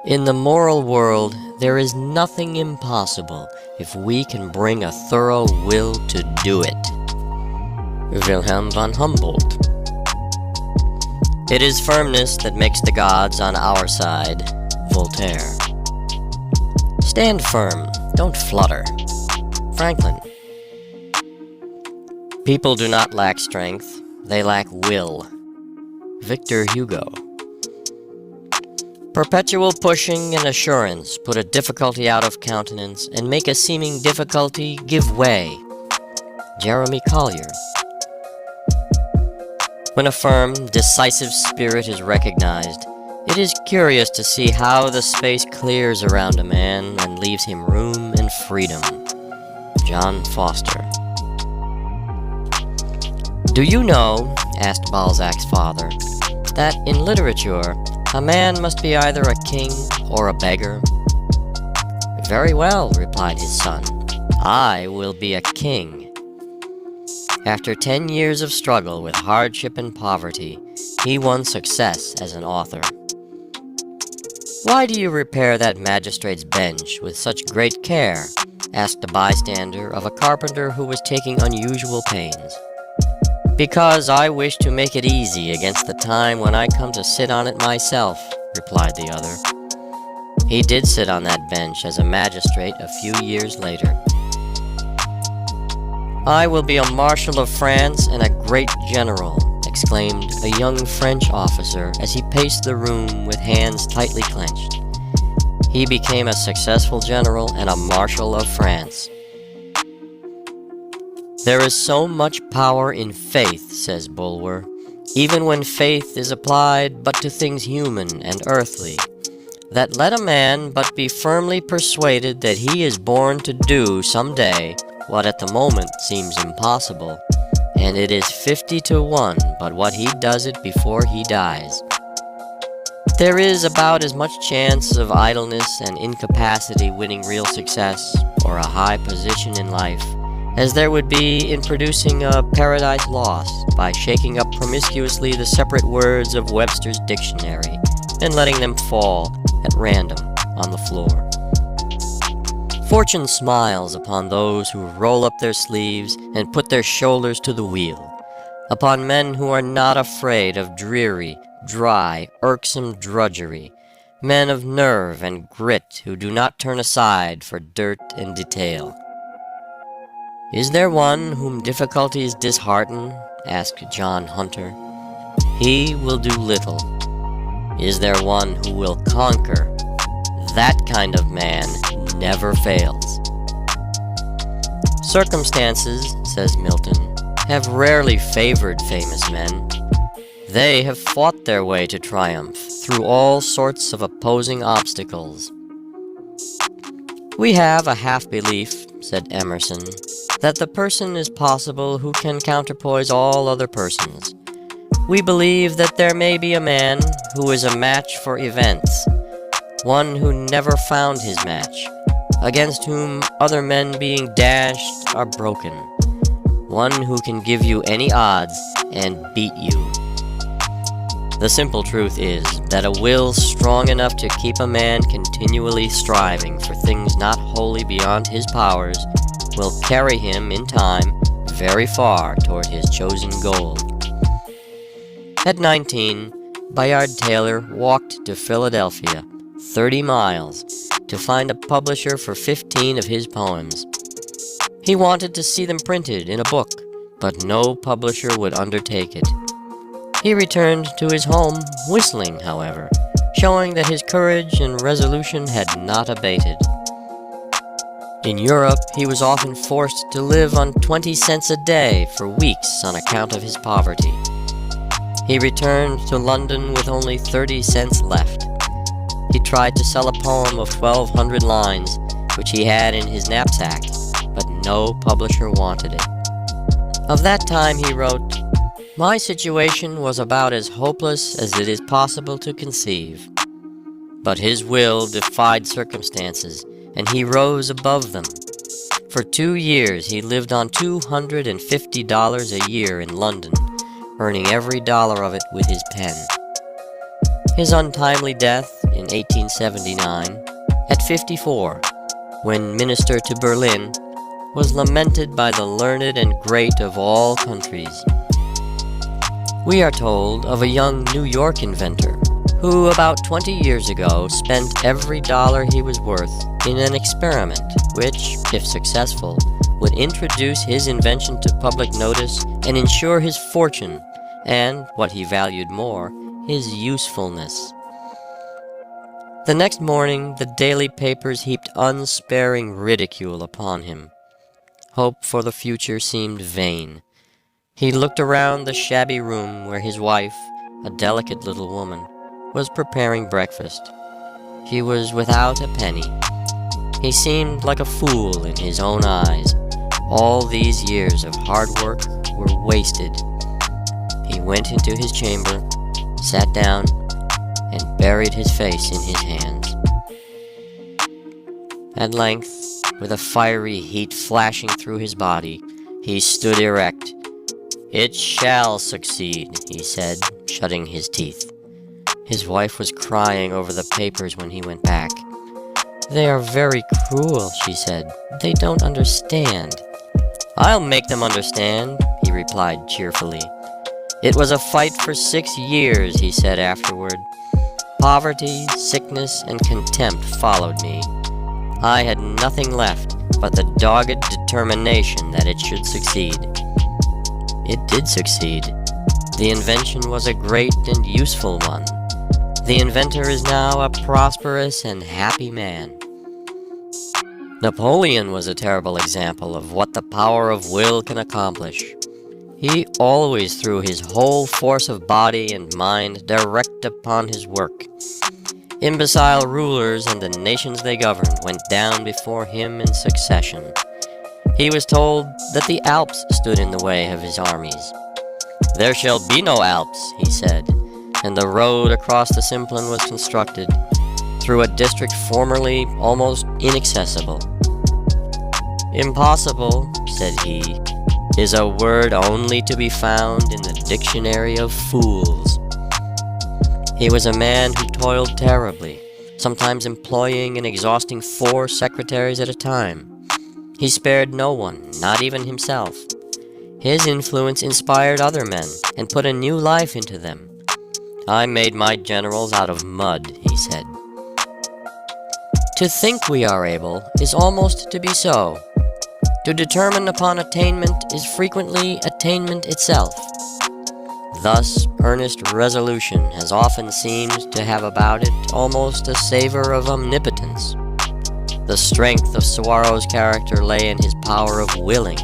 In the moral world, there is nothing impossible if we can bring a thorough will to do it. Wilhelm von Humboldt. It is firmness that makes the gods on our side. Voltaire. Stand firm, don't flutter. Franklin. People do not lack strength, they lack will. Victor Hugo. Perpetual pushing and assurance put a difficulty out of countenance and make a seeming difficulty give way. Jeremy Collier. When a firm, decisive spirit is recognized, it is curious to see how the space clears around a man and leaves him room and freedom. John Foster. Do you know, asked Balzac's father, that in literature, a man must be either a king or a beggar? Very well, replied his son. I will be a king. After 10 years of struggle with hardship and poverty, he won success as an author. Why do you repair that magistrate's bench with such great care? Asked a bystander of a carpenter who was taking unusual pains. Because I wish to make it easy against the time when I come to sit on it myself, replied the other. He did sit on that bench as a magistrate a few years later. I will be a Marshal of France and a great general, exclaimed a young French officer as he paced the room with hands tightly clenched. He became a successful general and a Marshal of France. There is so much power in faith, says Bulwer, even when faith is applied but to things human and earthly, that let a man but be firmly persuaded that he is born to do some day what at the moment seems impossible, and it is 50 to 1 but what he does it before he dies. There is about as much chance of idleness and incapacity winning real success or a high position in life as there would be in producing a paradise lost by shaking up promiscuously the separate words of Webster's dictionary and letting them fall at random on the floor. Fortune smiles upon those who roll up their sleeves and put their shoulders to the wheel, upon men who are not afraid of dreary, dry, irksome drudgery, men of nerve and grit who do not turn aside for dirt and detail. Is there one whom difficulties dishearten? Asked John Hunter. He will do little. Is there one who will conquer? That kind of man never fails. Circumstances, says Milton, have rarely favored famous men. They have fought their way to triumph through all sorts of opposing obstacles. We have a half-belief, said Emerson, that the person is possible who can counterpoise all other persons. We believe that there may be a man who is a match for events, one who never found his match, against whom other men being dashed are broken, one who can give you any odds and beat you. The simple truth is that a will strong enough to keep a man continually striving for things not wholly beyond his powers will carry him in time very far toward his chosen goal. At 19, Bayard Taylor walked to Philadelphia, 30 miles, to find a publisher for 15 of his poems. He wanted to see them printed in a book, but no publisher would undertake it. He returned to his home whistling, however, showing that his courage and resolution had not abated. In Europe, he was often forced to live on 20 cents a day for weeks on account of his poverty. He returned to London with only 30 cents left. He tried to sell a poem of 1,200 lines, which he had in his knapsack, but no publisher wanted it. Of that time he wrote, "My situation was about as hopeless as it is possible to conceive." But his will defied circumstances, and he rose above them. For 2 years he lived on $250 a year in London, earning every dollar of it with his pen. His untimely death in 1879, at 54, when minister to Berlin, was lamented by the learned and great of all countries. We are told of a young New York inventor who about 20 years ago spent every dollar he was worth in an experiment which, if successful, would introduce his invention to public notice and ensure his fortune and, what he valued more, his usefulness. The next morning the daily papers heaped unsparing ridicule upon him. Hope for the future seemed vain. He looked around the shabby room where his wife, a delicate little woman, was preparing breakfast. He was without a penny. He seemed like a fool in his own eyes. All these years of hard work were wasted. He went into his chamber, sat down, and buried his face in his hands. At length, with a fiery heat flashing through his body, he stood erect. "It shall succeed," he said, shutting his teeth. His wife was crying over the papers when he went back. "They are very cruel," she said. "They don't understand." "I'll make them understand," he replied cheerfully. "It was a fight for 6 years," he said afterward. "Poverty, sickness, and contempt followed me. I had nothing left but the dogged determination that it should succeed." It did succeed. The invention was a great and useful one. The inventor is now a prosperous and happy man. Napoleon was a terrible example of what the power of will can accomplish. He always threw his whole force of body and mind direct upon his work. Imbecile rulers and the nations they governed went down before him in succession. He was told that the Alps stood in the way of his armies. "There shall be no Alps," he said, and the road across the Simplon was constructed, through a district formerly almost inaccessible. "Impossible," said he, "is a word only to be found in the dictionary of fools." He was a man who toiled terribly, sometimes employing and exhausting 4 secretaries at a time. He spared no one, not even himself. His influence inspired other men and put a new life into them. "I made my generals out of mud," he said. To think we are able is almost to be so. To determine upon attainment is frequently attainment itself. Thus, earnest resolution has often seemed to have about it almost a savor of omnipotence. The strength of Saguaro's character lay in his power of willing,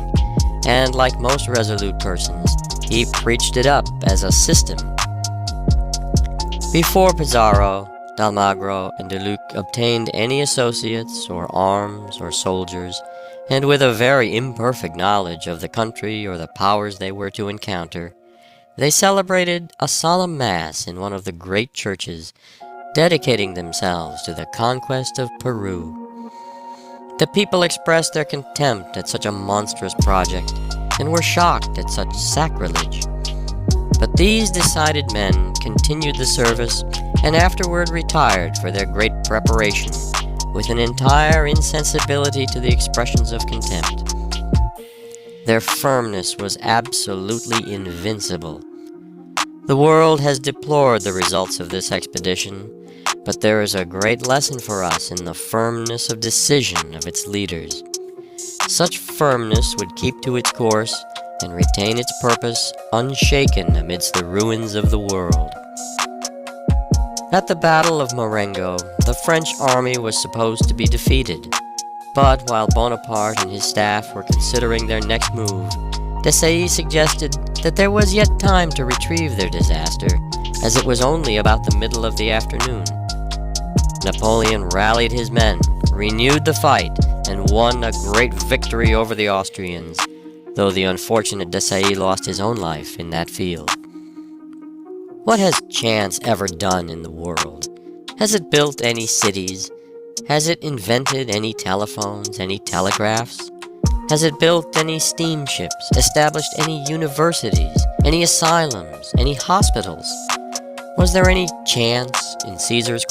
and like most resolute persons, he preached it up as a system. Before Pizarro, Dalmagro, and Deluc obtained any associates, or arms, or soldiers, and with a very imperfect knowledge of the country or the powers they were to encounter, they celebrated a solemn mass in one of the great churches, dedicating themselves to the conquest of Peru. The people expressed their contempt at such a monstrous project, and were shocked at such sacrilege. But these decided men continued the service, and afterward retired for their great preparation, with an entire insensibility to the expressions of contempt. Their firmness was absolutely invincible. The world has deplored the results of this expedition, but there is a great lesson for us in the firmness of decision of its leaders. Such firmness would keep to its course and retain its purpose unshaken amidst the ruins of the world. At the Battle of Marengo, the French army was supposed to be defeated, but while Bonaparte and his staff were considering their next move, Desailly suggested that there was yet time to retrieve their disaster, as it was only about the middle of the afternoon. Napoleon rallied his men, renewed the fight, and won a great victory over the Austrians, though the unfortunate Desailly lost his own life in that field. What has chance ever done in the world? Has it built any cities? Has it invented any telephones, any telegraphs? Has it built any steamships, established any universities, any asylums, any hospitals? Was there any chance in Caesar's